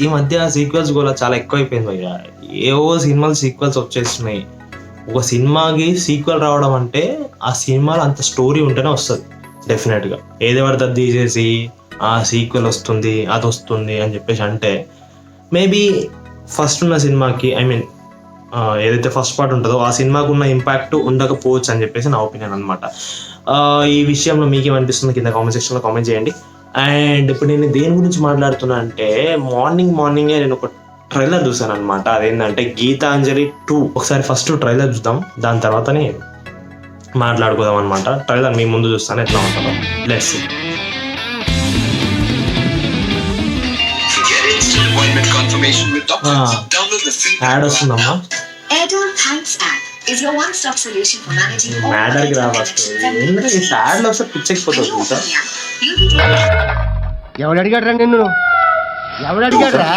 ఈ మధ్య సీక్వెల్స్ కూడా చాలా ఎక్కువైపోయింది భయ్య. ఏవో సినిమాలు సీక్వెల్స్ వచ్చేస్తున్నాయి. ఒక సినిమాకి సీక్వెల్ రావడం అంటే ఆ సినిమాలో అంత స్టోరీ ఉంటేనే వస్తుంది డెఫినెట్గా. ఏది పడితే అది తీసేసి ఆ సీక్వెల్ వస్తుంది అది వస్తుంది అని చెప్పేసి అంటే మేబీ ఫస్ట్ ఉన్న సినిమాకి ఏదైతే ఫస్ట్ పార్ట్ ఉంటుందో ఆ సినిమాకు ఉన్న ఇంపాక్ట్ ఉండకపోవచ్చు అని చెప్పేసి నా ఒపీనియన్ అనమాట. ఈ విషయంలో మీకేమనిపిస్తుంది కింద కామెంట్ సెక్షన్లో కామెంట్ చేయండి. అండ్ ఇప్పుడు నేను దేని గురించి మాట్లాడుతున్నా అంటే మార్నింగే నేను ఒక ట్రైలర్ చూసాను అనమాట. అదేంటంటే గీతాంజలి 2. ఒకసారి ఫస్ట్ ట్రైలర్ చూద్దాం, దాని తర్వాతనే మాట్లాడుకుందాం అనమాట. ట్రైలర్ మీ ముందు చూస్తాను ఎట్లా ఉంటుందో. Let's see. యాడ్ వస్తుందమ్మా. మ్యాటర్కి రావచ్చు. ఈ యాడ్లో వస్తే పిచ్చెక్కిపోతుంది సార్. ఎవడు అడిగాడ్రా నిన్ను? ఎవడు అడిగాడ్రా?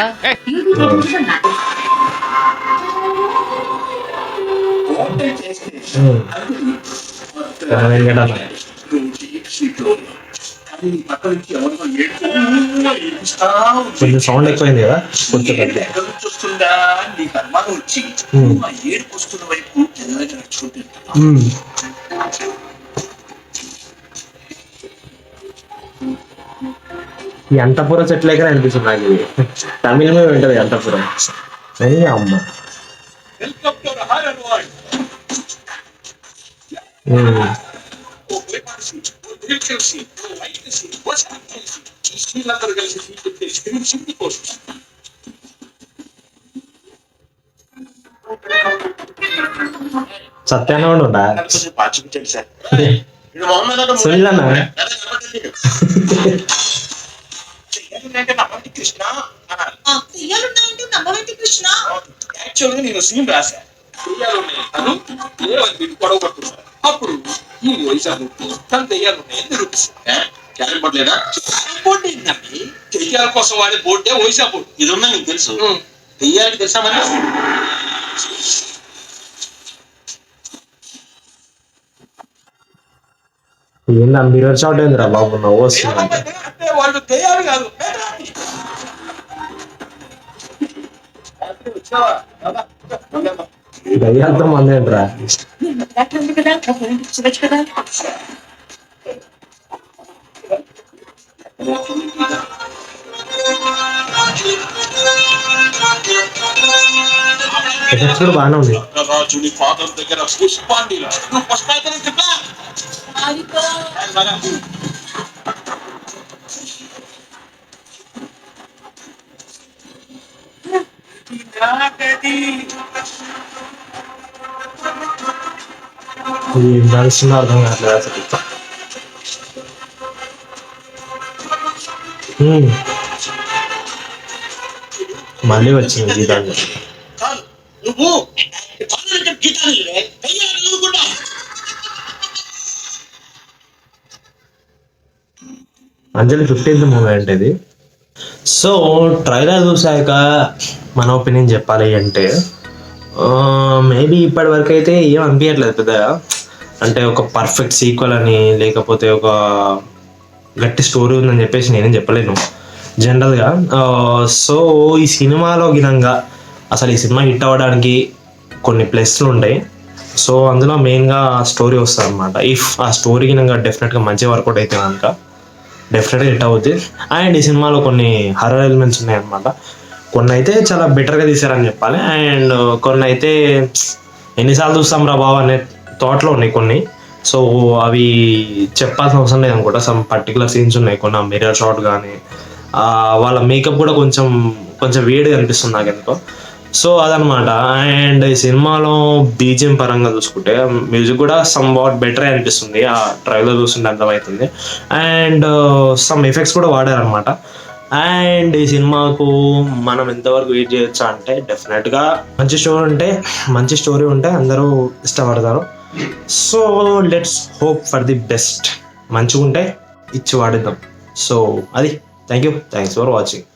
కొంచెం సౌండ్ ఎక్కువైంది కదా, కొంచెం ఈ అంతపురం చెట్లేకనే అనిపిస్తుంది నాకు. ఇది తమిళమే ఉంటుంది అంతపురం. అమ్మ సత్యాన ఉండా సునీలన్నా కృష్ణ యాక్చువల్గా నేను సీన్ రాశా. గొడవ పడుతున్నా. అప్పుడు ఈ వయసు తను దెయ్యాలున్నాయని నిరూపిస్తా. క్యారెట్ బోర్డు లేదా? బోర్డు ఏంటండి? దెయ్యాల కోసం వాడే బోర్డే వైసా బోర్డు. ఇది ఉన్నా నీకు తెలుసు. దెయ్యాలకి తెలుసా మరి? ఏందా మిర్రర్ షాట్ ఏందిరా బాబు నవ్వు వస్తుంది. అంటే వాళ్ళు దెయ్యాలు కాదు. దయ్యాలతో మందేంట్రా? ఎఫెక్ట్స్ కూడా బాగానే ఉంది. రాజుని ఫాదర్ దగ్గర పుష్పాండిలా నువ్వు పుష్పాంజలి చెప్పా. ఏం నడుస్తుందో అర్థం కావట్లేదు అసలు. మళ్ళీ వచ్చింది గీతాంజలి. అంజలి 15th మూవీ అంటే ఇది. సో ట్రైలర్ చూసాక మన ఒపీనియన్ చెప్పాలి అంటే మేబీ ఇప్పటి వరకు అయితే ఏం అనిపించట్లేదు పెద్దగా. అంటే ఒక పర్ఫెక్ట్ సీక్వెల్ అని లేకపోతే ఒక గట్టి స్టోరీ ఉందని చెప్పేసి నేనేం చెప్పలేను జనరల్గా. సో ఈ సినిమాలో గినంగా అసలు ఈ సినిమా హిట్ అవ్వడానికి కొన్ని ప్లస్లు ఉంటాయి. సో అందులో మెయిన్గా స్టోరీ వస్తుంది అనమాట. ఇఫ్ ఆ స్టోరీ గినంగా డెఫినెట్గా మంచి వర్కౌట్ అయితే కనుక డెఫినెట్గా హిట్ అవుద్ది. అండ్ ఈ సినిమాలో కొన్ని హర్రర్ ఎలిమెంట్స్ ఉన్నాయన్నమాట. కొన్ని అయితే చాలా బెటర్గా తీశారని చెప్పాలి. అండ్ కొన్ని అయితే ఎన్నిసార్లు చూస్తాం రా బాబు అనే థాట్లో ఉన్నాయి కొన్ని. సో అవి చెప్పాల్సిన అవసరం లేదు అనుకుంటా. సమ్ పర్టికులర్ సీన్స్ ఉన్నాయి కొన్ని. మిర్రర్ షాట్ కానీ వాళ్ళ మేకప్ కూడా కొంచెం వేడిగా అనిపిస్తుంది నాకు ఎందుకో. సో అదనమాట. అండ్ ఈ సినిమాలో బీజిఎం పరంగా చూసుకుంటే మ్యూజిక్ కూడా సమ్ వాట్ బెటరే అనిపిస్తుంది. ఆ ట్రైలర్ చూస్తుంటే అర్థమవుతుంది. అండ్ సమ్ ఎఫెక్ట్స్ కూడా వాడారనమాట. అండ్ ఈ సినిమాకు మనం ఎంతవరకు వెయిట్ చేయొచ్చా అంటే డెఫినెట్గా మంచి స్టోరీ ఉంటే అందరూ ఇష్టపడతారు. So let's hope for the best. మంచిగా ఉంటే ఇచ్చి వాడిద్దాం. సో అది థ్యాంక్స్ ఫర్ వాచింగ్.